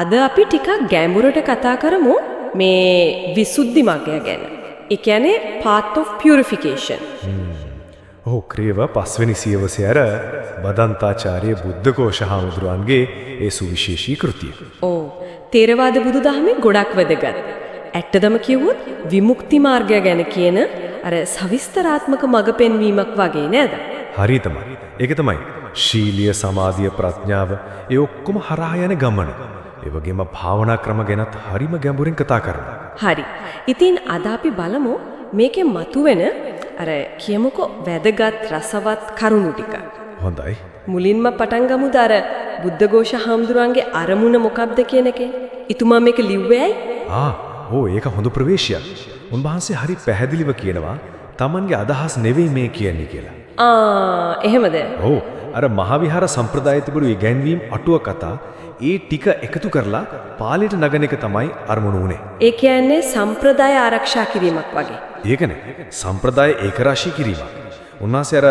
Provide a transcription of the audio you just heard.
අද අපි ටිකක් ගැඹුරට කතා කරමු මේ විසුද්ධි මාර්ගය ගැන. ඒ කියන්නේ path of purification. ඔහු ක්‍රියව පස්වෙනි සියවසේ අර බදන්තාචාර්ය බුද්ධඝෝෂ හාමුදුරුවන්ගේ ඒ සුවිශේෂී කෘතිය. ඔව්. තේරවාද බුදුදහමේ ගොඩක් වැදගත්. ඇත්තදම කිව්වොත් විමුක්ති මාර්ගය ගැන කියන අර සවිස්තරාත්මක මඟ පෙන්වීමක් වගේ නේද? හරි තමයි. ඒක තමයි. ශීලිය, සමාධිය, ප්‍රඥාව ඒ ඔක්කොම හරහා යන ගමන. ඒ වගේම භාවනා ක්‍රම ගැනත් හරිම ගැඹුරින් කතා කරනවා. හරි. ඉතින් අද අපි බලමු මේකේ මතුවෙන අර කියමුකෝ වැදගත් රසවත් කරුණු ටික. හොඳයි. මුලින්ම පටන් ගමුද අර බුද්ධඝෝෂ හාමුදුරන්ගේ අරමුණ මොකක්ද කියන එකෙන්? ඉතුමා මේක ලිව්වේ ඇයි? ඒක හොඳ ප්‍රවේශයක්. උන්වහන්සේ හරි පැහැදිලිව කියනවා Tamanගේ අදහස් නෙවෙයි මේ කියන්නේ කියලා. එහෙමද? ඔව්. අර මහවිහාර සම්ප්‍රදාය තිබුණු ඉගැන්වීම් අටුව කතා ඒ ටික එකතු කරලා පාලියට නගන එක තමයි අරමුණු උනේ. ඒ කියන්නේ සම්ප්‍රදාය ආරක්ෂා කිරීමක් වගේ. ඒකනේ. සම්ප්‍රදාය ඒකරාශී කිරීමක්. උන්වහන්සේ අර